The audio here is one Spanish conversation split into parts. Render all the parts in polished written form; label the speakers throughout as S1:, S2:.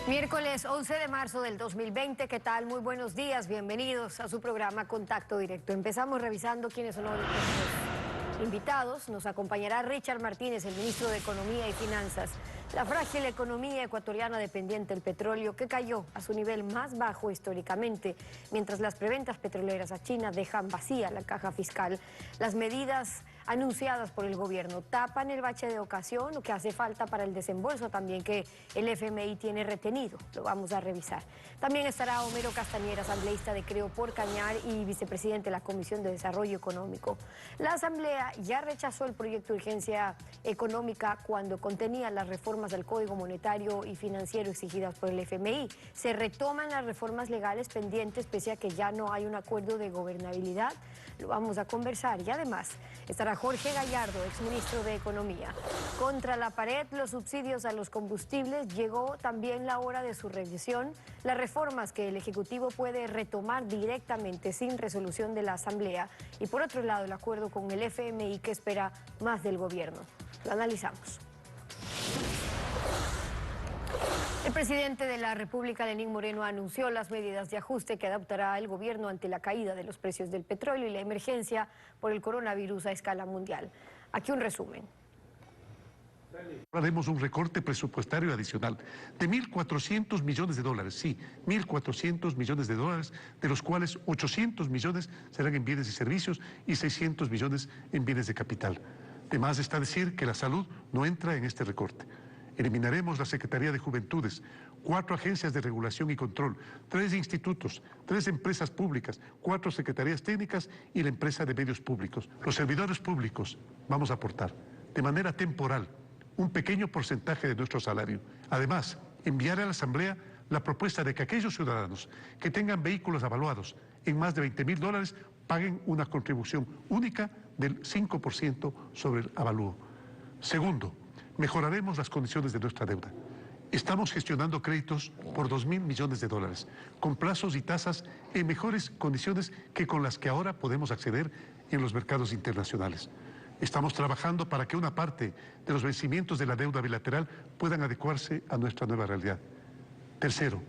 S1: Miércoles 11 de marzo del 2020, ¿qué tal? Muy buenos días, bienvenidos a su programa Contacto Directo. Empezamos revisando quiénes son nuestros invitados. Nos acompañará Richard Martínez, el ministro de Economía y Finanzas. La frágil economía ecuatoriana dependiente del petróleo, que cayó a su nivel más bajo históricamente, mientras las preventas petroleras a China dejan vacía la caja fiscal. Las medidas anunciadas por el gobierno tapan el bache de ocasión, lo que hace falta para el desembolso también que el FMI tiene retenido. Lo vamos a revisar. También estará Homero Castañer, asambleísta de Creo por Cañar y vicepresidente de la Comisión de Desarrollo Económico. La Asamblea ya rechazó el proyecto de urgencia económica cuando contenía las reformas del Código Monetario y Financiero exigidas por el FMI. Se retoman las reformas legales pendientes pese a que ya no hay un acuerdo de gobernabilidad. Lo vamos a conversar y además estará Jorge Gallardo, exministro de Economía. Contra la pared, los subsidios a los combustibles, llegó también la hora de su revisión. Las reformas que el Ejecutivo puede retomar directamente sin resolución de la Asamblea. Y por otro lado, el acuerdo con el FMI que espera más del gobierno. Lo analizamos. El presidente de la República, Lenín Moreno, anunció las medidas de ajuste que adoptará el gobierno ante la caída de los precios del petróleo y la emergencia por el coronavirus a escala mundial. Aquí un resumen.
S2: Haremos un recorte presupuestario adicional de 1.400 millones de dólares, sí, 1.400 millones de dólares, de los cuales 800 millones serán en bienes y servicios y 600 millones en bienes de capital. Además está decir que la salud no entra en este recorte. Eliminaremos la Secretaría de Juventudes, 4 agencias de regulación y control, 3 institutos, 3 empresas públicas, 4 secretarías técnicas y la empresa de medios públicos. Los servidores públicos vamos a aportar de manera temporal un pequeño porcentaje de nuestro salario. Además, enviar a la Asamblea la propuesta de que aquellos ciudadanos que tengan vehículos avaluados en más de $20.000 dólares paguen una contribución única del 5% sobre el avalúo. Segundo, mejoraremos las condiciones de nuestra deuda. Estamos gestionando créditos por 2.000 millones de dólares, con plazos y tasas en mejores condiciones que con las que ahora podemos acceder en los mercados internacionales. Estamos trabajando para que una parte de los vencimientos de la deuda bilateral puedan adecuarse a nuestra nueva realidad. Tercero,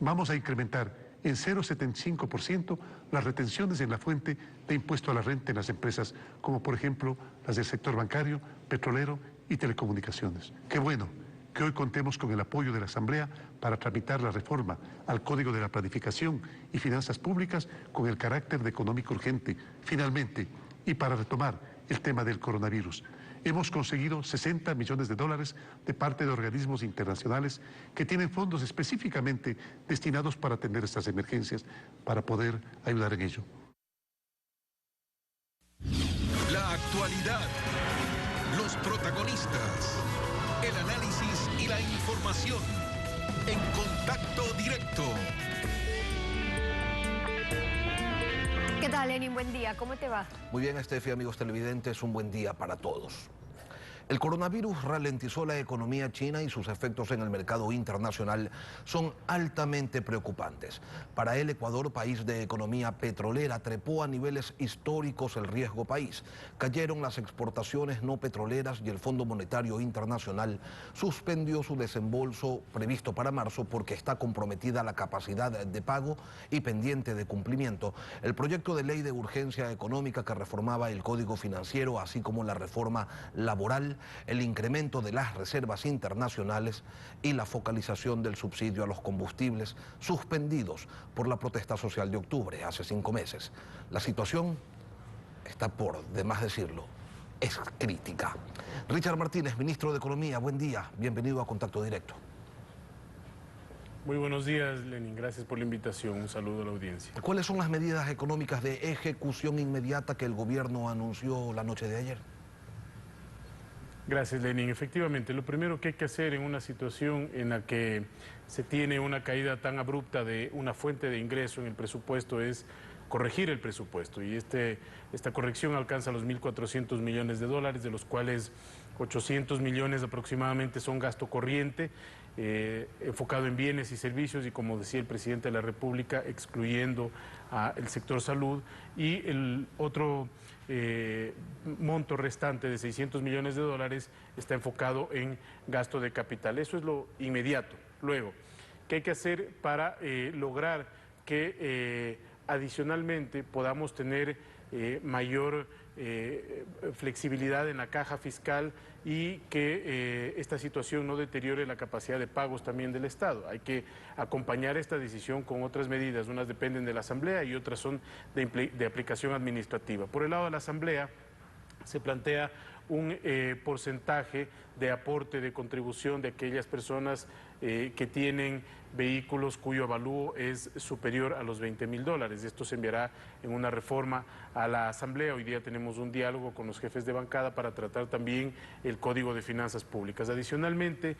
S2: vamos a incrementar en 0,75% las retenciones en la fuente de impuesto a la renta en las empresas, como por ejemplo las del sector bancario, petrolero y telecomunicaciones. Qué bueno que hoy contemos con el apoyo de la Asamblea para tramitar la reforma al Código de la Planificación y Finanzas Públicas con el carácter de económico urgente. Finalmente, y para retomar el tema del coronavirus, hemos conseguido 60 millones de dólares de parte de organismos internacionales que tienen fondos específicamente destinados para atender estas emergencias, para poder ayudar en ello.
S3: La actualidad, los protagonistas, el análisis y la información en Contacto Directo.
S1: ¿Qué tal, Lenín? Buen día, ¿cómo te va?
S4: Muy bien, Estefi, amigos televidentes, un buen día para todos. El coronavirus ralentizó la economía china y sus efectos en el mercado internacional son altamente preocupantes. Para el Ecuador, país de economía petrolera, trepó a niveles históricos el riesgo país. Cayeron las exportaciones no petroleras y el Fondo Monetario Internacional suspendió su desembolso previsto para marzo porque está comprometida la capacidad de pago y pendiente de cumplimiento. El proyecto de ley de urgencia económica que reformaba el Código Financiero, así como la reforma laboral, el incremento de las reservas internacionales y la focalización del subsidio a los combustibles suspendidos por la protesta social de octubre, hace 5 meses. La situación está, por demás decirlo, es crítica. Richard Martínez, ministro de Economía, buen día, bienvenido a Contacto Directo.
S5: Muy buenos días, Lenín, gracias por la invitación, un saludo a la audiencia.
S4: ¿Cuáles son las medidas económicas de ejecución inmediata que el gobierno anunció la noche de ayer?
S5: Gracias, Lenín. Efectivamente, lo primero que hay que hacer en una situación en la que se tiene una caída tan abrupta de una fuente de ingreso en el presupuesto es corregir el presupuesto. Y esta corrección alcanza los 1.400 millones de dólares, de los cuales 800 millones aproximadamente son gasto corriente, enfocado en bienes y servicios y, como decía el presidente de la República, excluyendo el sector salud, y el otro monto restante de 600 millones de dólares está enfocado en gasto de capital. Eso es lo inmediato. Luego, ¿Qué hay que hacer para lograr que adicionalmente podamos tener mayor flexibilidad en la caja fiscal y que esta situación no deteriore la capacidad de pagos también del Estado? Hay que acompañar esta decisión con otras medidas, unas dependen de la Asamblea y otras son de aplicación administrativa. Por el lado de la Asamblea se plantea un porcentaje de aporte de contribución de aquellas personas que tienen vehículos cuyo avalúo es superior a los $20.000. Esto se enviará en una reforma a la Asamblea. Hoy día tenemos un diálogo con los jefes de bancada para tratar también el Código de Finanzas Públicas. Adicionalmente,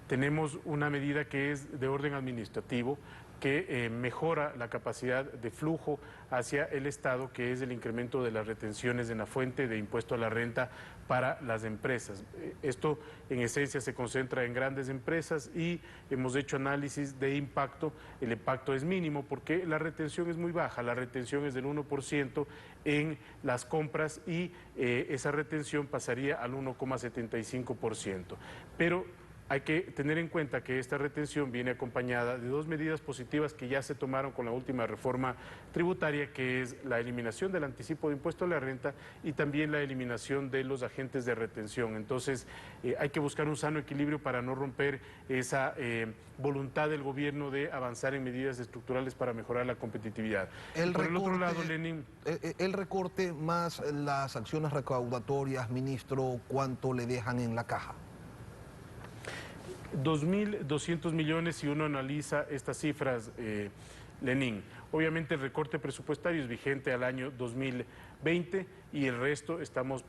S5: tenemos una medida que es de orden administrativo, que mejora la capacidad de flujo hacia el Estado, que es el incremento de las retenciones en la fuente de impuesto a la renta para las empresas. Esto en esencia se concentra en grandes empresas y hemos hecho análisis de impacto. El impacto es mínimo porque la retención es muy baja, la retención es del 1% en las compras y esa retención pasaría al 1,75%. Pero hay que tener en cuenta que esta retención viene acompañada de dos medidas positivas que ya se tomaron con la última reforma tributaria, que es la eliminación del anticipo de impuesto a la renta y también la eliminación de los agentes de retención. Entonces, hay que buscar un sano equilibrio para no romper esa voluntad del gobierno de avanzar en medidas estructurales para mejorar la competitividad. Por el otro lado, Lenin,
S4: el recorte más las acciones recaudatorias, ministro, ¿cuánto le dejan en la caja?
S5: 2.200 millones si uno analiza estas cifras, Lenin. Obviamente el recorte presupuestario es vigente al año 2020 y el resto estamos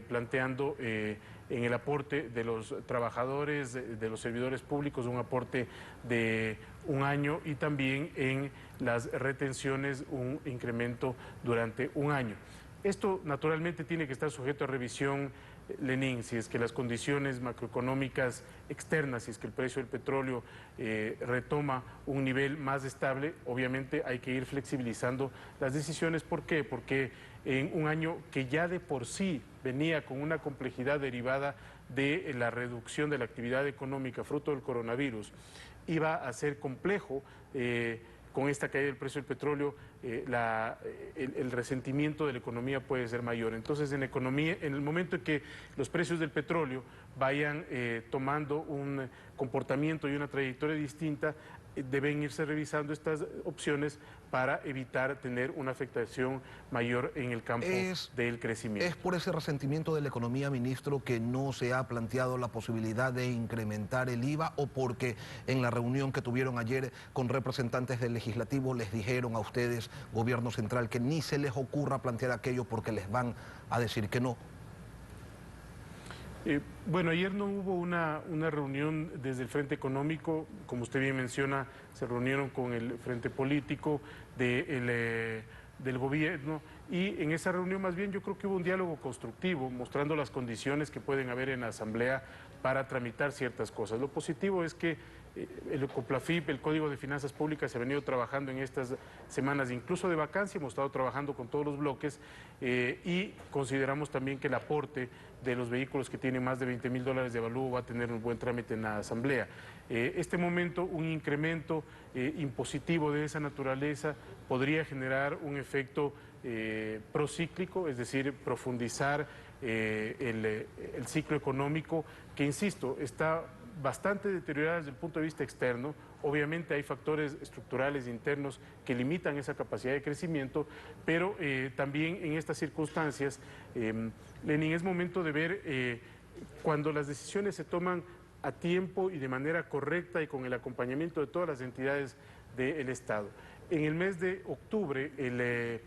S5: planteando en el aporte de los trabajadores, de los servidores públicos, un aporte de un año y también en las retenciones un incremento durante un año. Esto naturalmente tiene que estar sujeto a revisión, Lenin, si es que las condiciones macroeconómicas externas, si es que el precio del petróleo retoma un nivel más estable, obviamente hay que ir flexibilizando las decisiones. ¿Por qué? Porque en un año que ya de por sí venía con una complejidad derivada de la reducción de la actividad económica fruto del coronavirus, iba a ser complejo con esta caída del precio del petróleo, el resentimiento de la economía puede ser mayor. Entonces, en el momento en que los precios del petróleo vayan tomando un comportamiento y una trayectoria distinta, deben irse revisando estas opciones para evitar tener una afectación mayor en el campo del crecimiento.
S4: ¿Es por ese resentimiento de la economía, ministro, que no se ha planteado la posibilidad de incrementar el IVA o porque en la reunión que tuvieron ayer con representantes del Legislativo les dijeron a ustedes, Gobierno Central, que ni se les ocurra plantear aquello porque les van a decir que no?
S5: Bueno, ayer no hubo una reunión desde el Frente Económico, como usted bien menciona, se reunieron con el Frente Político del gobierno y en esa reunión más bien yo creo que hubo un diálogo constructivo mostrando las condiciones que pueden haber en la Asamblea para tramitar ciertas cosas. Lo positivo es que el COPLAFIP, el Código de Finanzas Públicas, se ha venido trabajando en estas semanas, incluso de vacancia, hemos estado trabajando con todos los bloques y consideramos también que el aporte de los vehículos que tienen más de $20.000 de avalúo va a tener un buen trámite en la Asamblea. Este momento, un incremento impositivo de esa naturaleza podría generar un efecto procíclico, es decir, profundizar el ciclo económico que, insisto, está bastante deteriorada desde el punto de vista externo. Obviamente hay factores estructurales internos que limitan esa capacidad de crecimiento, pero también en estas circunstancias, Lenin, es momento de ver cuando las decisiones se toman a tiempo y de manera correcta y con el acompañamiento de todas las entidades del Estado. En el mes de octubre, el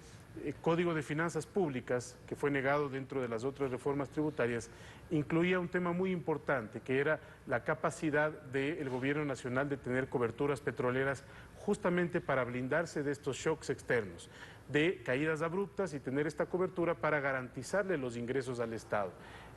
S5: Código de Finanzas Públicas, que fue negado dentro de las otras reformas tributarias, incluía un tema muy importante, que era la capacidad del Gobierno Nacional de tener coberturas petroleras justamente para blindarse de estos shocks externos, de caídas abruptas y tener esta cobertura para garantizarle los ingresos al Estado.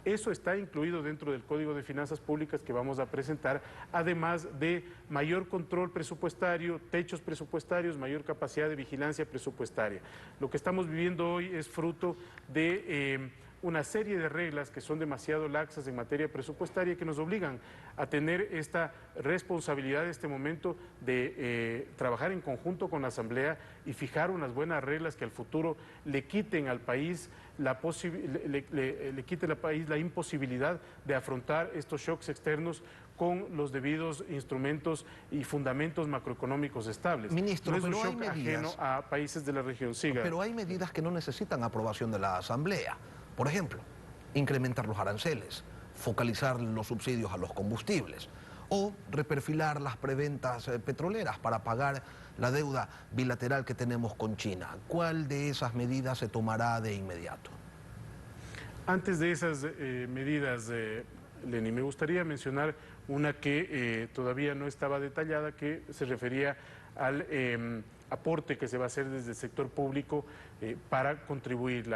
S5: Eso está incluido dentro del Código de Finanzas Públicas que vamos a presentar, además de mayor control presupuestario, techos presupuestarios, mayor capacidad de vigilancia presupuestaria. Lo que estamos viviendo hoy es fruto de una serie de reglas que son demasiado laxas en materia presupuestaria y que nos obligan a tener esta responsabilidad en este momento de trabajar en conjunto con la Asamblea y fijar unas buenas reglas que al futuro le quiten al país le quite al país la imposibilidad de afrontar estos shocks externos con los debidos instrumentos y fundamentos macroeconómicos estables.
S4: Ministro,
S5: no es un
S4: pero
S5: shock
S4: hay medidas,
S5: ajeno a países de la región. Siga.
S4: Pero hay medidas que no necesitan aprobación de la Asamblea. Por ejemplo, incrementar los aranceles, focalizar los subsidios a los combustibles o reperfilar las preventas petroleras para pagar la deuda bilateral que tenemos con China. ¿Cuál de esas medidas se tomará de inmediato?
S5: Antes de esas medidas, Lenny, me gustaría mencionar una que todavía no estaba detallada, que se refería al aporte que se va a hacer desde el sector público para contribuir.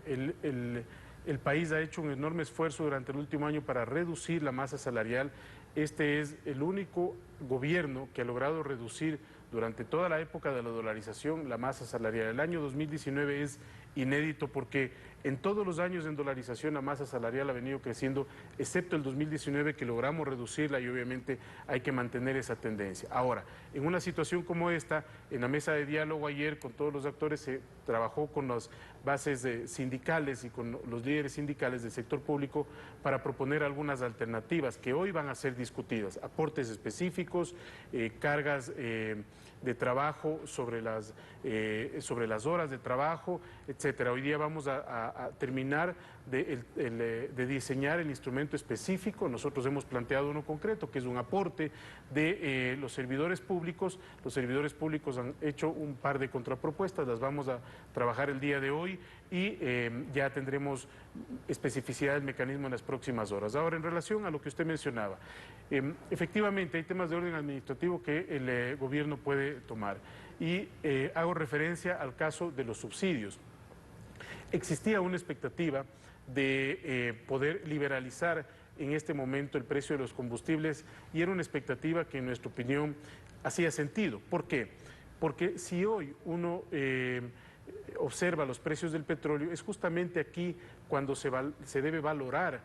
S5: El país ha hecho un enorme esfuerzo durante el último año para reducir la masa salarial. Este es el único gobierno que ha logrado reducir durante toda la época de la dolarización la masa salarial. El año 2019 es inédito porque en todos los años en dolarización la masa salarial ha venido creciendo, excepto el 2019 que logramos reducirla y obviamente hay que mantener esa tendencia. Ahora, en una situación como esta, en la mesa de diálogo ayer con todos los actores se trabajó con las bases sindicales y con los líderes sindicales del sector público para proponer algunas alternativas que hoy van a ser discutidas, aportes específicos, cargas de trabajo sobre las horas de trabajo, etcétera. Hoy día vamos a terminar de diseñar el instrumento específico. Nosotros hemos planteado uno concreto, que es un aporte de los servidores públicos. Los servidores públicos han hecho un par de contrapropuestas, las vamos a trabajar el día de hoy y ya tendremos especificidad del mecanismo en las próximas horas. Ahora, en relación a lo que usted mencionaba, efectivamente hay temas de orden administrativo que el gobierno puede tomar y hago referencia al caso de los subsidios. Existía una expectativa de poder liberalizar en este momento el precio de los combustibles y era una expectativa que en nuestra opinión hacía sentido. ¿Por qué? Porque si hoy uno observa los precios del petróleo, es justamente aquí cuando se debe valorar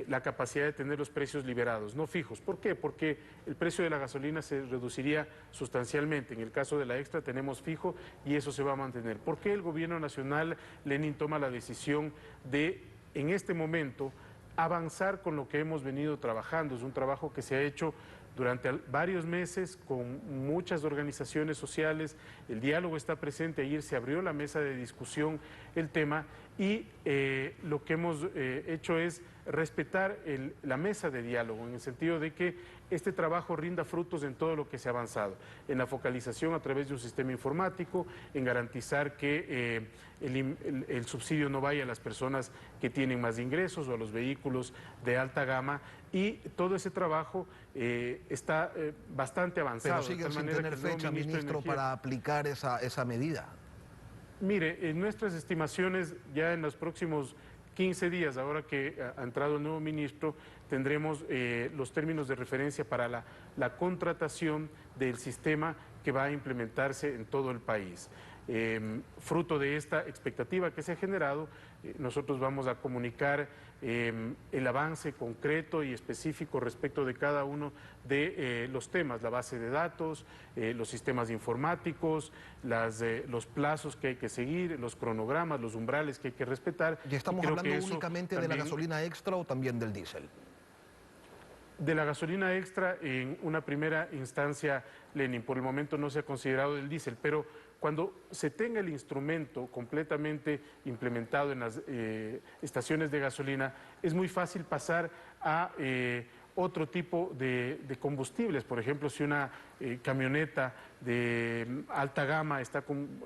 S5: la capacidad de tener los precios liberados, no fijos. ¿Por qué? Porque el precio de la gasolina se reduciría sustancialmente. En el caso de la Extra tenemos fijo y eso se va a mantener. ¿Por qué el gobierno nacional, Lenin, toma la decisión de, en este momento, avanzar con lo que hemos venido trabajando? Es un trabajo que se ha hecho durante varios meses con muchas organizaciones sociales, el diálogo está presente, ayer se abrió la mesa de discusión el tema y lo que hemos hecho es respetar la mesa de diálogo en el sentido de que este trabajo rinda frutos en todo lo que se ha avanzado, en la focalización a través de un sistema informático, en garantizar que el subsidio no vaya a las personas que tienen más ingresos o a los vehículos de alta gama y todo ese trabajo está bastante avanzado.
S4: Pero siguen sin tener fecha, ministro, para aplicar esa medida.
S5: Mire, en nuestras estimaciones ya en los próximos 15 días, ahora que ha entrado el nuevo ministro, tendremos los términos de referencia para la contratación del sistema que va a implementarse en todo el país. Fruto de esta expectativa que se ha generado, nosotros vamos a comunicar el avance concreto y específico respecto de cada uno de los temas, la base de datos, los sistemas informáticos, los plazos que hay que seguir, los cronogramas, los umbrales que hay que respetar.
S4: ¿Y estamos hablando únicamente de la gasolina extra o también del diésel?
S5: De la gasolina extra en una primera instancia, Lenin, por el momento no se ha considerado el diésel, pero cuando se tenga el instrumento completamente implementado en las estaciones de gasolina, es muy fácil pasar a otro tipo de combustibles. Por ejemplo, si una camioneta de alta gama está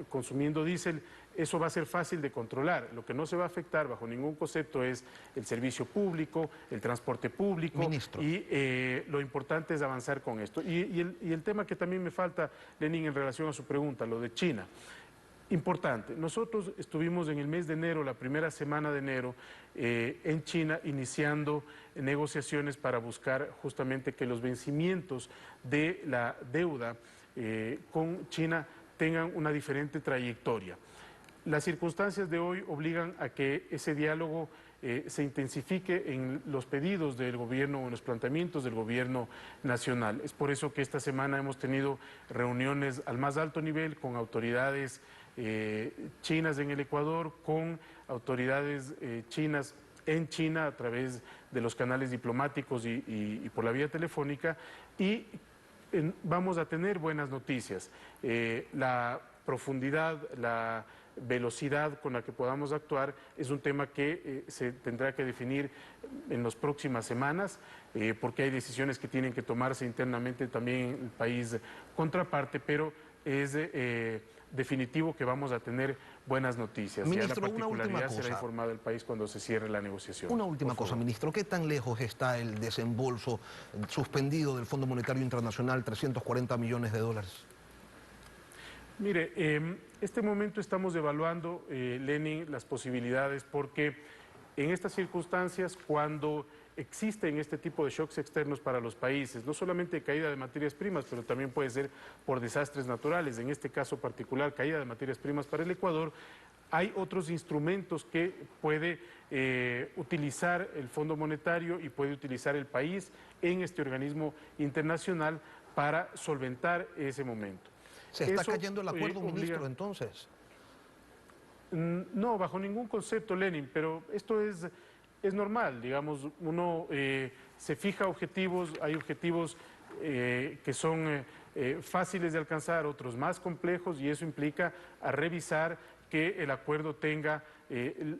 S5: consumiendo diésel, eso va a ser fácil de controlar. Lo que no se va a afectar bajo ningún concepto es el servicio público, el transporte público.
S4: Ministro.
S5: Y lo importante es avanzar con esto. Y el tema que también me falta, Lenin, en relación a su pregunta, lo de China. Importante, nosotros estuvimos en el mes de enero, la primera semana de enero, en China iniciando negociaciones para buscar justamente que los vencimientos de la deuda con China tengan una diferente trayectoria. Las circunstancias de hoy obligan a que ese diálogo se intensifique en los pedidos del gobierno o en los planteamientos del gobierno nacional. Es por eso que esta semana hemos tenido reuniones al más alto nivel con autoridades chinas en el Ecuador, con autoridades chinas en China a través de los canales diplomáticos y por la vía telefónica, y vamos a tener buenas noticias. La profundidad, la velocidad con la que podamos actuar es un tema que se tendrá que definir en las próximas semanas, porque hay decisiones que tienen que tomarse internamente también en el país contraparte, pero es definitivo que vamos a tener buenas noticias.
S4: Ministro,
S5: y a la particularidad será
S4: cosa.
S5: informado el país cuando se cierre la negociación.
S4: Una última cosa, ministro. ¿Qué tan lejos está el desembolso suspendido del Fondo Monetario Internacional, 340 millones de dólares?
S5: Mire, este momento estamos evaluando, Lenin, las posibilidades, porque en estas circunstancias, cuando existen este tipo de shocks externos para los países, no solamente caída de materias primas, pero también puede ser por desastres naturales, en este caso particular, caída de materias primas para el Ecuador, hay otros instrumentos que puede utilizar el Fondo Monetario y puede utilizar el país en este organismo internacional para solventar ese momento.
S4: ¿Se está cayendo el acuerdo, ministro, entonces?
S5: No, bajo ningún concepto, Lenin, pero esto es normal, digamos, uno se fija objetivos, hay objetivos que son fáciles de alcanzar, otros más complejos, y eso implica a revisar que el acuerdo tenga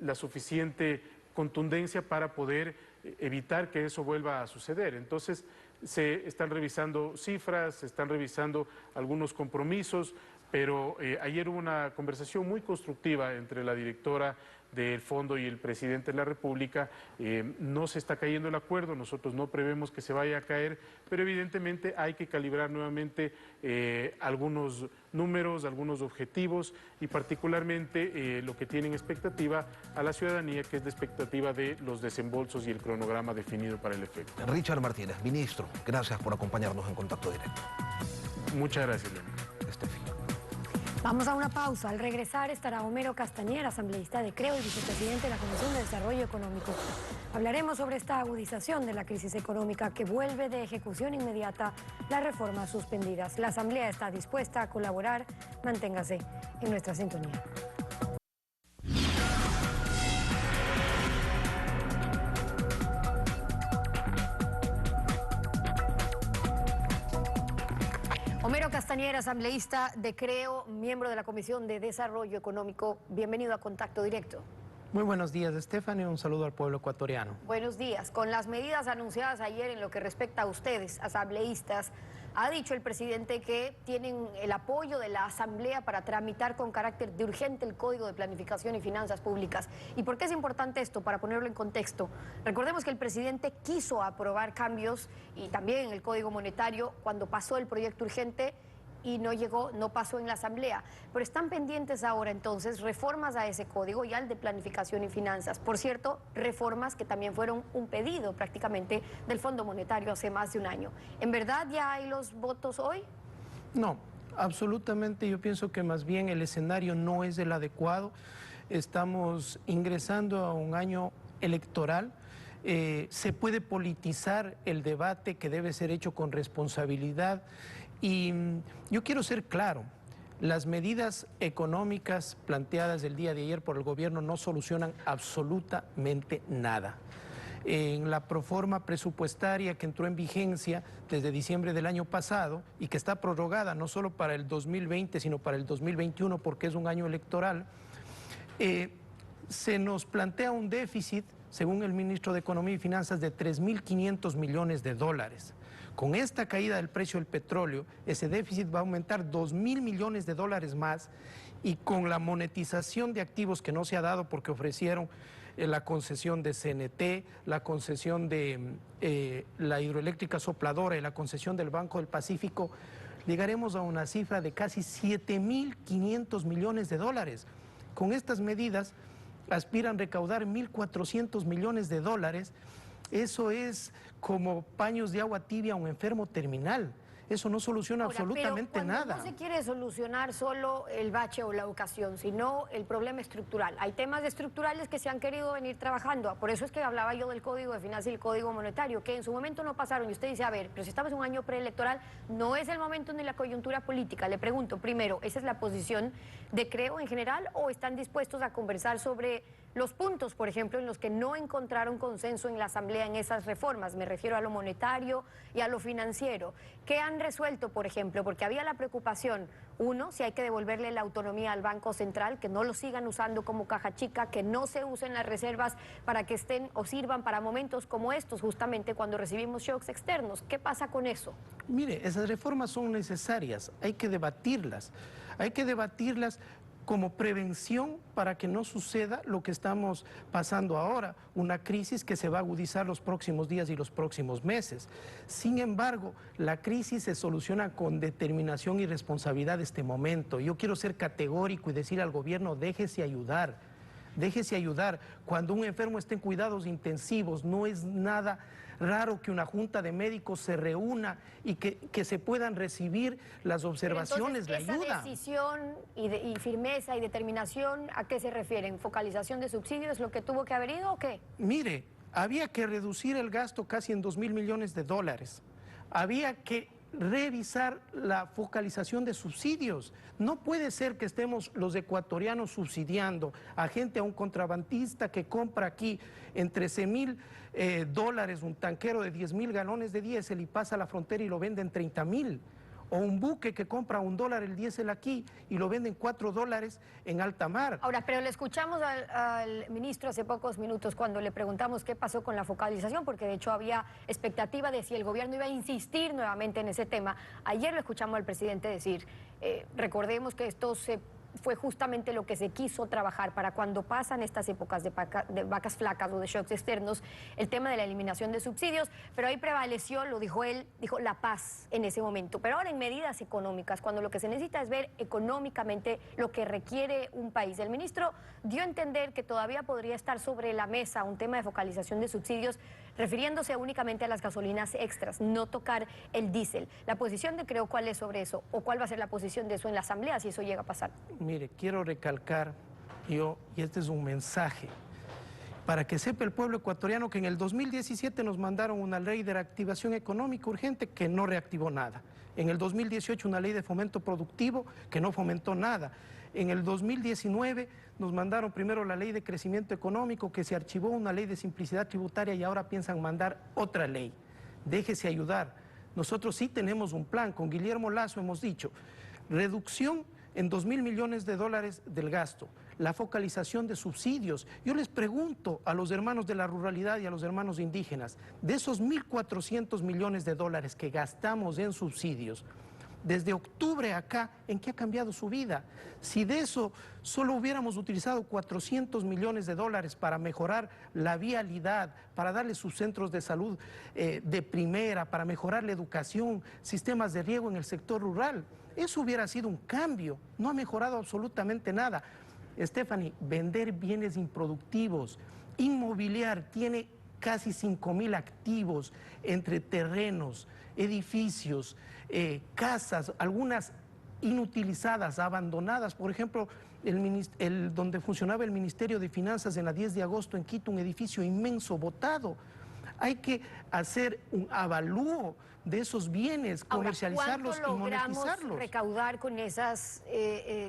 S5: la suficiente contundencia para poder evitar que eso vuelva a suceder. Entonces, se están revisando cifras, se están revisando algunos compromisos, pero ayer hubo una conversación muy constructiva entre la directora del fondo y el presidente de la República. No se está cayendo el acuerdo, nosotros no prevemos que se vaya a caer, pero evidentemente hay que calibrar nuevamente algunos números, algunos objetivos y particularmente lo que tienen expectativa a la ciudadanía, que es la expectativa de los desembolsos y el cronograma definido para el efecto.
S4: Richard Martínez, ministro, gracias por acompañarnos en Contacto Directo.
S5: Muchas gracias, León.
S1: Vamos a una pausa. Al regresar estará Homero Castañer, asambleísta de Creo y vicepresidente de la Comisión de Desarrollo Económico. Hablaremos sobre esta agudización de la crisis económica que vuelve de ejecución inmediata las reformas suspendidas. La Asamblea está dispuesta a colaborar. Manténgase en nuestra sintonía. Homero Castañer, asambleísta de Creo, miembro de la Comisión de Desarrollo Económico. Bienvenido a Contacto Directo.
S6: Muy buenos días, Stephanie. Un saludo al pueblo ecuatoriano.
S1: Buenos días. Con las medidas anunciadas ayer en lo que respecta a ustedes, asambleístas, ha dicho el presidente que tienen el apoyo de la Asamblea para tramitar con carácter de urgente el Código de Planificación y Finanzas Públicas. ¿Y por qué es importante esto? Para ponerlo en contexto. Recordemos que el presidente quiso aprobar cambios y también el Código Monetario cuando pasó el proyecto urgente y no llegó, no pasó en la Asamblea. Pero están pendientes ahora entonces reformas a ese código y al de planificación y finanzas. Por cierto, reformas que también fueron un pedido prácticamente del Fondo Monetario hace más de un año. ¿En verdad ya hay los votos hoy?
S6: No, absolutamente. Yo pienso que más bien el escenario no es el adecuado. Estamos ingresando a un año electoral. Se puede politizar el debate que debe ser hecho con responsabilidad. Y yo quiero ser claro, las medidas económicas planteadas el día de ayer por el gobierno no solucionan absolutamente nada. En la proforma presupuestaria que entró en vigencia desde diciembre del año pasado y que está prorrogada no solo para el 2020, sino para el 2021 porque es un año electoral, se nos plantea un déficit, según el ministro de Economía y Finanzas, de 3.500 millones de dólares. Con esta caída del precio del petróleo, ese déficit va a aumentar 2.000 millones de dólares más, y con la monetización de activos que no se ha dado porque ofrecieron la concesión de CNT, la concesión de la hidroeléctrica Sopladora y la concesión del Banco del Pacífico, llegaremos a una cifra de casi 7.500 millones de dólares. Con estas medidas aspiran recaudar 1.400 millones de dólares. Eso es como paños de agua tibia a un enfermo terminal. Eso no soluciona
S1: Ahora,
S6: absolutamente
S1: pero cuando
S6: nada.
S1: no se quiere solucionar solo el bache o la ocasión, sino el problema estructural. Hay temas estructurales que se han querido venir trabajando. Por eso es que hablaba yo del Código de Finanzas y el Código Monetario, que en su momento no pasaron. Y usted dice, a ver, pero si estamos en un año preelectoral, no es el momento ni la coyuntura política. Le pregunto, primero, ¿esa es la posición de Creo en general o están dispuestos a conversar sobre los puntos, por ejemplo, en los que no encontraron consenso en la Asamblea en esas reformas? Me refiero a lo monetario y a lo financiero. ¿Qué han resuelto, por ejemplo? Porque había la preocupación, uno, si hay que devolverle la autonomía al Banco Central, que no lo sigan usando como caja chica, que no se usen las reservas para que estén o sirvan para momentos como estos, justamente cuando recibimos shocks externos. ¿Qué pasa con eso?
S6: Mire, esas reformas son necesarias, hay que debatirlas como prevención para que no suceda lo que estamos pasando ahora, una crisis que se va a agudizar los próximos días y los próximos meses. Sin embargo, la crisis se soluciona con determinación y responsabilidad de este momento. Yo quiero ser categórico y decir al gobierno, déjese ayudar. Déjese ayudar. Cuando un enfermo esté en cuidados intensivos, no es nada raro que una junta de médicos se reúna y que se puedan recibir las observaciones, la ayuda.
S1: ¿Esa decisión y firmeza y determinación a qué se refieren? ¿Focalización de subsidios, lo que tuvo que haber ido o qué?
S6: Mire, había que reducir el gasto casi en 2.000 millones de dólares. Había que revisar la focalización de subsidios. No puede ser que estemos los ecuatorianos subsidiando a gente, a un contrabandista que compra aquí en 13.000 dólares un tanquero de 10.000 galones de diésel y pasa a la frontera y lo vende en 30.000. O un buque que compra $1 el diésel aquí y lo venden $4 en alta mar.
S1: Ahora, pero le escuchamos al ministro hace pocos minutos cuando le preguntamos qué pasó con la focalización, porque de hecho había expectativa de si el gobierno iba a insistir nuevamente en ese tema. Ayer lo escuchamos al presidente decir, recordemos que esto fue justamente lo que se quiso trabajar para cuando pasan estas épocas de vacas flacas o de shocks externos, el tema de la eliminación de subsidios, pero ahí prevaleció, lo dijo él, dijo la paz en ese momento. Pero ahora en medidas económicas, cuando lo que se necesita es ver económicamente lo que requiere un país. El ministro dio a entender que todavía podría estar sobre la mesa un tema de focalización de subsidios, refiriéndose únicamente a las gasolinas extras, no tocar el diésel. ¿La posición de Creo cuál es sobre eso? ¿O cuál va a ser la posición de eso en la Asamblea si eso llega a pasar?
S6: Mire, quiero recalcar y este es un mensaje, para que sepa el pueblo ecuatoriano que en el 2017 nos mandaron una ley de reactivación económica urgente que no reactivó nada. En el 2018 una ley de fomento productivo que no fomentó nada. En el 2019 nos mandaron primero la ley de crecimiento económico que se archivó, una ley de simplicidad tributaria y ahora piensan mandar otra ley. Déjese ayudar. Nosotros sí tenemos un plan, con Guillermo Lasso hemos dicho, reducción en 2.000 millones de dólares del gasto, la focalización de subsidios. Yo les pregunto a los hermanos de la ruralidad y a los hermanos indígenas, de esos 1.400 millones de dólares que gastamos en subsidios, desde octubre acá, ¿en qué ha cambiado su vida? Si de eso solo hubiéramos utilizado 400 millones de dólares para mejorar la vialidad, para darle sus centros de salud de primera, para mejorar la educación, sistemas de riego en el sector rural, eso hubiera sido un cambio. No ha mejorado absolutamente nada. Stephanie, vender bienes improductivos, inmobiliar, tiene casi 5.000 activos entre terrenos, edificios, casas, algunas inutilizadas, abandonadas. Por ejemplo, donde funcionaba el Ministerio de Finanzas en la 10 de agosto en Quito, un edificio inmenso botado. Hay que hacer un avalúo de esos bienes, comercializarlos y monetizarlos.
S1: ¿Cuánto logramos recaudar con esas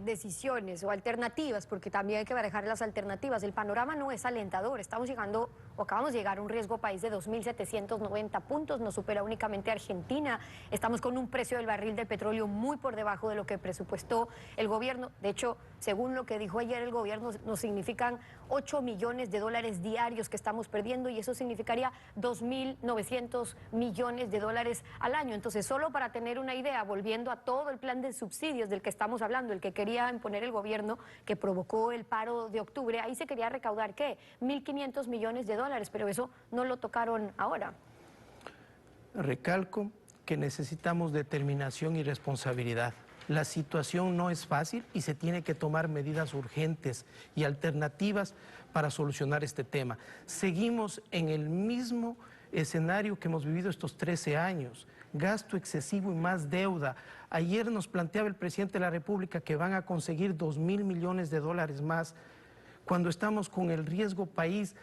S1: decisiones o alternativas? Porque también hay que barajar las alternativas. El panorama no es alentador. Estamos llegando, o acabamos de llegar a un riesgo país de 2.790 puntos. Nos supera únicamente Argentina. Estamos con un precio del barril de petróleo muy por debajo de lo que presupuestó el gobierno. De hecho, según lo que dijo ayer el gobierno, nos significan 8 millones de dólares diarios que estamos perdiendo y eso significaría 2.900 millones de dólares al año. Entonces, solo para tener una idea, volviendo a todo el plan de subsidios del que estamos hablando, el que quería imponer el gobierno, que provocó el paro de octubre, ahí se quería recaudar, ¿qué? 1.500 millones de dólares, pero eso no lo tocaron ahora.
S6: Recalco que necesitamos determinación y responsabilidad. La situación no es fácil y se tiene que tomar medidas urgentes y alternativas para solucionar este tema. Seguimos en el mismo escenario que hemos vivido estos 13 años. Gasto excesivo y más deuda. Ayer nos planteaba el presidente de la República que van a conseguir 2.000 millones de dólares más cuando estamos con el riesgo país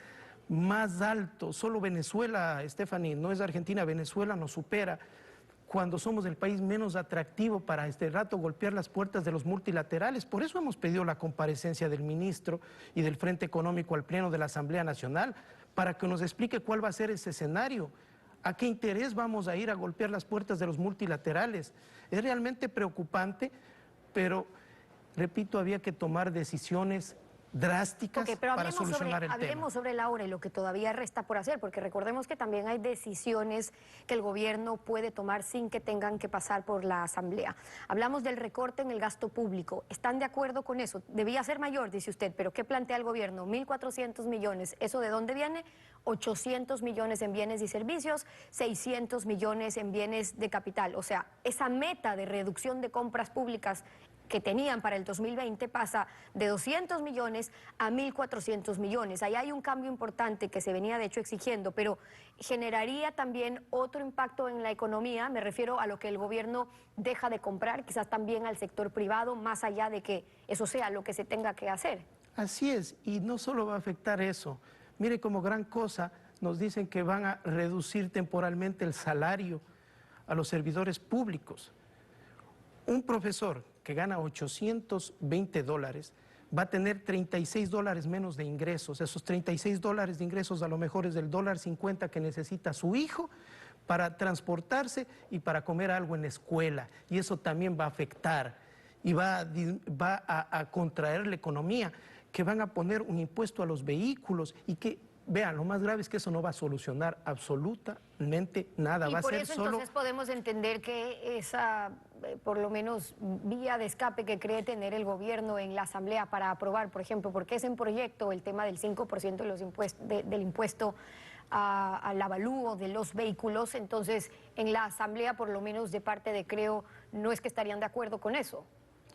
S6: más alto. Solo Venezuela, Stephanie, no es Argentina, Venezuela nos supera cuando somos el país menos atractivo para este rato golpear las puertas de los multilaterales. Por eso hemos pedido la comparecencia del ministro y del Frente Económico al Pleno de la Asamblea Nacional para que nos explique cuál va a ser ese escenario. ¿A qué interés vamos a ir a golpear las puertas de los multilaterales? Es realmente preocupante, pero, repito, había que tomar decisiones drásticas para solucionar el tema.
S1: Hablemos sobre la hora y lo que todavía resta por hacer, porque recordemos que también hay decisiones que el gobierno puede tomar sin que tengan que pasar por la Asamblea. Hablamos del recorte en el gasto público. ¿Están de acuerdo con eso? Debía ser mayor, dice usted, pero ¿qué plantea el gobierno? 1.400 millones. ¿Eso de dónde viene? 800 millones en bienes y servicios, 600 millones en bienes de capital. O sea, esa meta de reducción de compras públicas que tenían para el 2020 pasa de 200 millones a 1.400 millones. Ahí hay un cambio importante que se venía de hecho exigiendo, pero generaría también otro impacto en la economía. Me refiero a lo que el gobierno deja de comprar, quizás también al sector privado, más allá de que eso sea lo que se tenga que hacer.
S6: Así es, y no solo va a afectar eso. Mire, como gran cosa nos dicen que van a reducir temporalmente el salario a los servidores públicos. Un profesor que gana 820 dólares va a tener 36 dólares menos de ingresos. Esos 36 dólares de ingresos a lo mejor es del $1.50 que necesita su hijo para transportarse y para comer algo en la escuela. Y eso también va a afectar y va a contraer la economía, que van a poner un impuesto a los vehículos y que, vean, lo más grave es que eso no va a solucionar absolutamente nada.
S1: Y
S6: va
S1: por
S6: a ser
S1: eso
S6: solo...
S1: entonces podemos entender que esa, por lo menos, vía de escape que cree tener el gobierno en la Asamblea para aprobar, por ejemplo, porque es en proyecto el tema del 5% de los del impuesto al avalúo de los vehículos, entonces en la Asamblea, por lo menos de parte de Creo, no es que estarían de acuerdo con eso.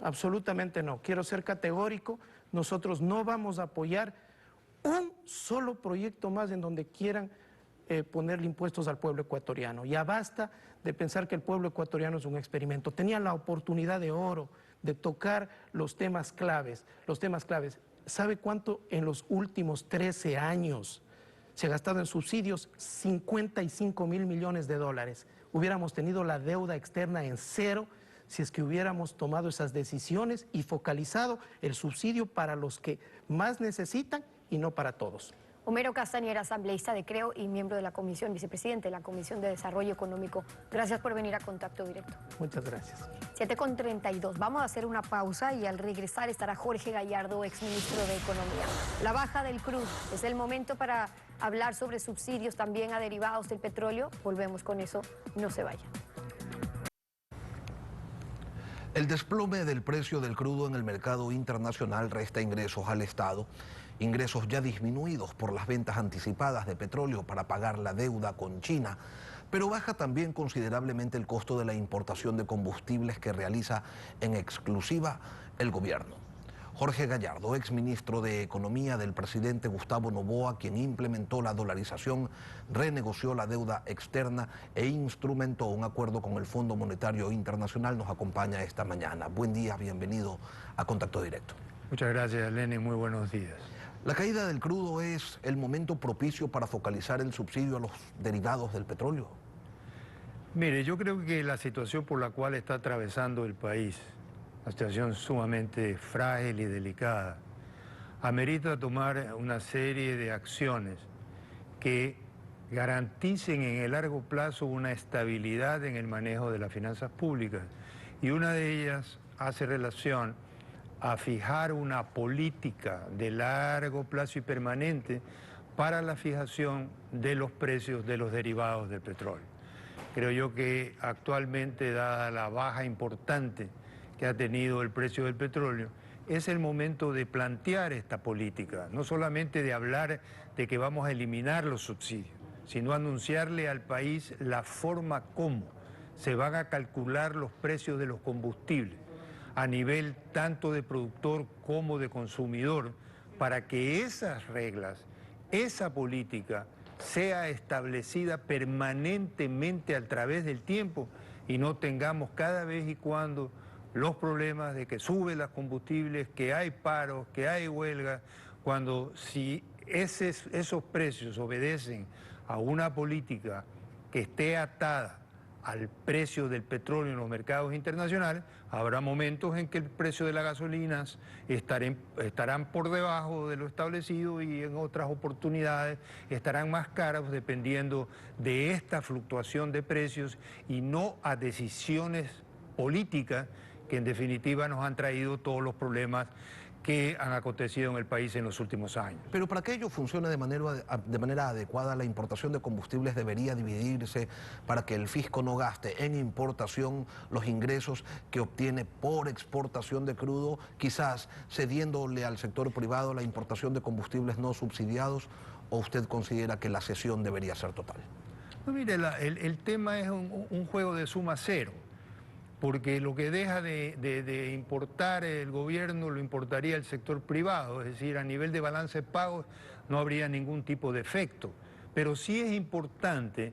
S6: Absolutamente no. Quiero ser categórico, nosotros no vamos a apoyar un solo proyecto más en donde quieran ponerle impuestos al pueblo ecuatoriano. Ya basta de pensar que el pueblo ecuatoriano es un experimento. Tenían la oportunidad de oro de tocar los temas claves. ¿Sabe cuánto en los últimos 13 años se ha gastado en subsidios? 55.000 millones de dólares. Hubiéramos tenido la deuda externa en cero si es que hubiéramos tomado esas decisiones y focalizado el subsidio para los que más necesitan y no para todos.
S1: Homero Castañera, asambleísta de Creo y miembro de la comisión, vicepresidente de la Comisión de Desarrollo Económico. Gracias por venir a Contacto Directo.
S6: Muchas gracias.
S1: 7:32. Vamos a hacer una pausa y al regresar estará Jorge Gallardo, exministro de Economía. La baja del crudo. Es el momento para hablar sobre subsidios también a derivados del petróleo. Volvemos con eso. No se vayan.
S4: El desplome del precio del crudo en el mercado internacional resta ingresos al Estado, ingresos ya disminuidos por las ventas anticipadas de petróleo para pagar la deuda con China, pero baja también considerablemente el costo de la importación de combustibles que realiza en exclusiva el gobierno. Jorge Gallardo, exministro de Economía del presidente Gustavo Noboa, quien implementó la dolarización, renegoció la deuda externa e instrumentó un acuerdo con el Fondo Monetario Internacional, nos acompaña esta mañana. Buen día, bienvenido a Contacto Directo.
S7: Muchas gracias, Lenny, muy buenos días.
S4: La caída del crudo es el momento propicio para focalizar el subsidio a los derivados del petróleo.
S7: Mire, yo creo que la situación por la cual está atravesando el país, una situación sumamente frágil y delicada, amerita tomar una serie de acciones que garanticen en el largo plazo una estabilidad en el manejo de las finanzas públicas. Y una de ellas hace relación a fijar una política de largo plazo y permanente para la fijación de los precios de los derivados del petróleo. Creo yo que actualmente, dada la baja importante que ha tenido el precio del petróleo, es el momento de plantear esta política, no solamente de hablar de que vamos a eliminar los subsidios, sino anunciarle al país la forma como se van a calcular los precios de los combustibles a nivel tanto de productor como de consumidor, para que esas reglas, esa política sea establecida permanentemente a través del tiempo y no tengamos cada vez y cuando los problemas de que suben los combustibles, que hay paros, que hay huelgas, cuando si esos precios obedecen a una política que esté atada al precio del petróleo en los mercados internacionales, habrá momentos en que el precio de las gasolinas estarán por debajo de lo establecido y en otras oportunidades estarán más caras dependiendo de esta fluctuación de precios y no a decisiones políticas que en definitiva nos han traído todos los problemas que han acontecido en el país en los últimos años.
S4: Pero para que ello funcione de manera adecuada, la importación de combustibles debería dividirse para que el fisco no gaste en importación los ingresos que obtiene por exportación de crudo, quizás cediéndole al sector privado la importación de combustibles no subsidiados, ¿o usted considera que la cesión debería ser total?
S7: No, mire, el tema es un juego de suma cero. Porque lo que deja de importar el gobierno lo importaría el sector privado, es decir, a nivel de balance de pagos no habría ningún tipo de efecto. Pero sí es importante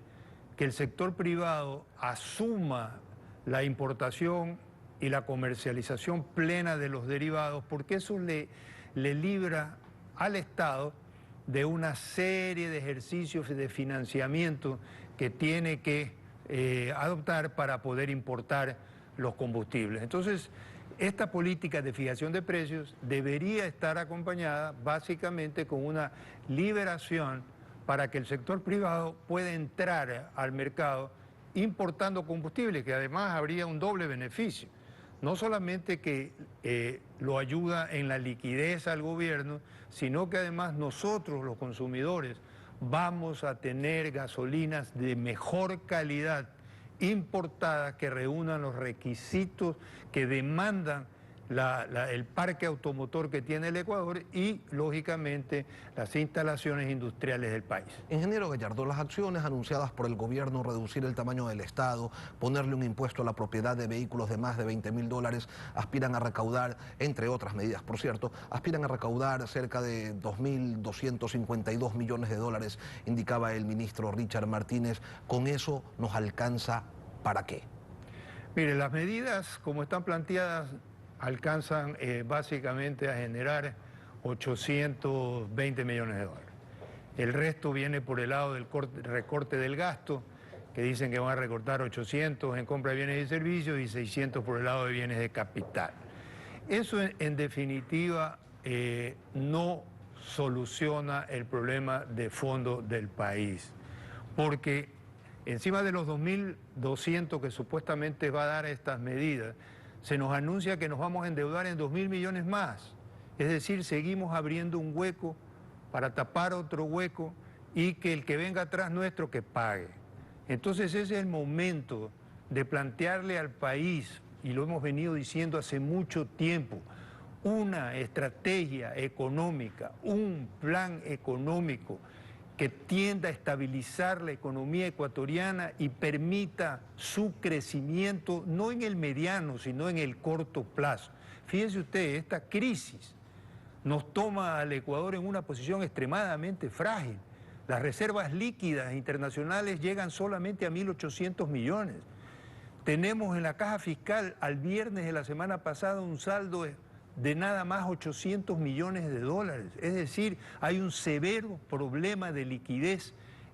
S7: que el sector privado asuma la importación y la comercialización plena de los derivados, porque eso le libra al Estado de una serie de ejercicios de financiamiento que tiene que adoptar para poder importar los combustibles. Entonces, esta política de fijación de precios debería estar acompañada básicamente con una liberación para que el sector privado pueda entrar al mercado importando combustibles, que además habría un doble beneficio. No solamente que lo ayuda en la liquidez al gobierno, sino que además nosotros, los consumidores, vamos a tener gasolinas de mejor calidad importadas que reúnan los requisitos que demandan el parque automotor que tiene el Ecuador y, lógicamente, las instalaciones industriales del país.
S4: Ingeniero Gallardo, las acciones anunciadas por el gobierno, reducir el tamaño del Estado, ponerle un impuesto a la propiedad de vehículos de más de $20.000, aspiran a recaudar, entre otras medidas, por cierto, aspiran a recaudar cerca de 2.252 millones de dólares, indicaba el ministro Richard Martínez. ¿Con eso nos alcanza para qué?
S7: Mire, las medidas como están planteadas alcanzan básicamente a generar 820 millones de dólares. El resto viene por el lado del recorte del gasto, que dicen que van a recortar 800 en compra de bienes y servicios y 600 por el lado de bienes de capital. Eso en definitiva no soluciona el problema de fondo del país, porque encima de los 2.200 que supuestamente va a dar estas medidas, se nos anuncia que nos vamos a endeudar en 2.000 millones más. Es decir, seguimos abriendo un hueco para tapar otro hueco y que el que venga atrás nuestro que pague. Entonces ese es el momento de plantearle al país, y lo hemos venido diciendo hace mucho tiempo, una estrategia económica, un plan económico que tienda a estabilizar la economía ecuatoriana y permita su crecimiento, no en el mediano, sino en el corto plazo. Fíjese usted, esta crisis nos toma al Ecuador en una posición extremadamente frágil. Las reservas líquidas internacionales llegan solamente a 1.800 millones. Tenemos en la caja fiscal al viernes de la semana pasada un saldo de nada más 800 millones de dólares. Es decir, hay un severo problema de liquidez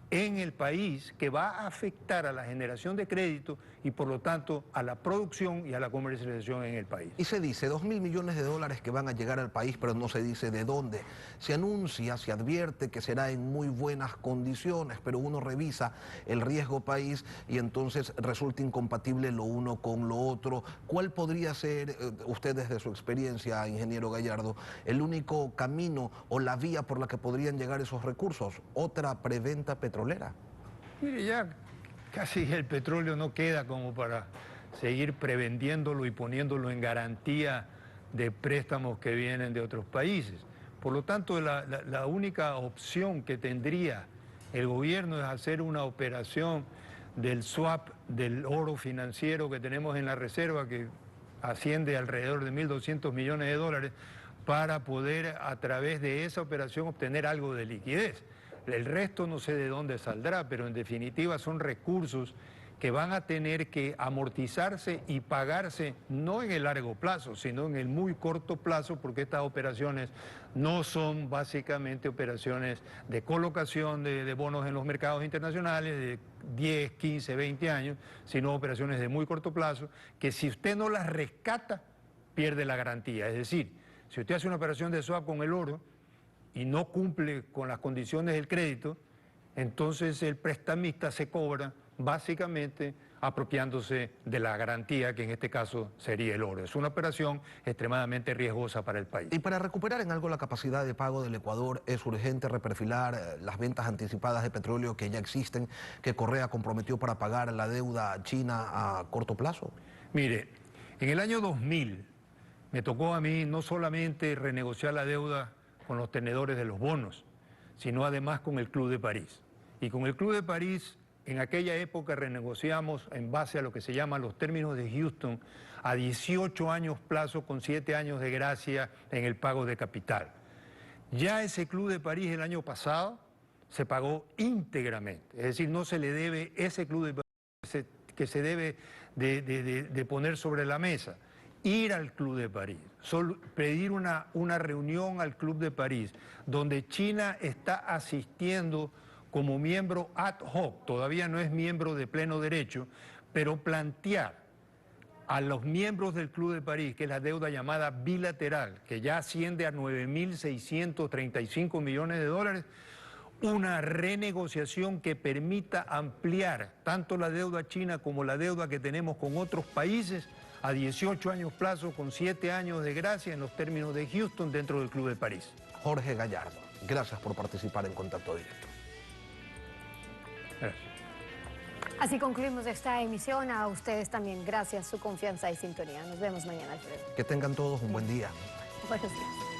S7: en el país que va a afectar a la generación de crédito y por lo tanto a la producción y a la comercialización en el país.
S4: Y se dice 2.000 millones de dólares que van a llegar al país, pero no se dice de dónde. Se anuncia, se advierte que será en muy buenas condiciones, pero uno revisa el riesgo país y entonces resulta incompatible lo uno con lo otro. ¿Cuál podría ser, usted desde su experiencia, ingeniero Gallardo, el único camino o la vía por la que podrían llegar esos recursos? ¿Otra preventa petrolera?
S7: Mire, ya casi el petróleo no queda como para seguir prevendiéndolo y poniéndolo en garantía de préstamos que vienen de otros países. Por lo tanto, la única opción que tendría el gobierno es hacer una operación del swap del oro financiero que tenemos en la reserva, que asciende alrededor de 1.200 millones de dólares, para poder a través de esa operación obtener algo de liquidez. El resto no sé de dónde saldrá, pero en definitiva son recursos que van a tener que amortizarse y pagarse no en el largo plazo, sino en el muy corto plazo, porque estas operaciones no son básicamente operaciones de colocación de bonos en los mercados internacionales de 10, 15, 20 años, sino operaciones de muy corto plazo, que si usted no las rescata, pierde la garantía. Es decir, si usted hace una operación de swap con el oro y no cumple con las condiciones del crédito, entonces el prestamista se cobra básicamente apropiándose de la garantía, que en este caso sería el oro. Es una operación extremadamente riesgosa para el país.
S4: Y para recuperar en algo la capacidad de pago del Ecuador, es urgente reperfilar las ventas anticipadas de petróleo que ya existen, que Correa comprometió para pagar la deuda china a corto plazo.
S7: Mire, en el año 2000 me tocó a mí no solamente renegociar la deuda con los tenedores de los bonos, sino además con el Club de París. Y con el Club de París, en aquella época renegociamos en base a lo que se llaman los términos de Houston a 18 años plazo con 7 años de gracia en el pago de capital. Ya ese Club de París el año pasado se pagó íntegramente, es decir, no se le debe ese Club de París que se debe de poner sobre la mesa. Ir al Club de París, pedir una reunión al Club de París, donde China está asistiendo como miembro ad hoc, todavía no es miembro de pleno derecho, pero plantear a los miembros del Club de París, que es la deuda llamada bilateral, que ya asciende a 9.635 millones de dólares, una renegociación que permita ampliar tanto la deuda china como la deuda que tenemos con otros países a 18 años plazo con 7 años de gracia en los términos de Houston dentro del Club de París.
S4: Jorge Gallardo, gracias por participar en Contacto Directo.
S7: Gracias.
S1: Así concluimos esta emisión. A ustedes también gracias, su confianza y sintonía. Nos vemos mañana, Alfredo.
S4: Que tengan todos un buen día.
S1: Buenos días.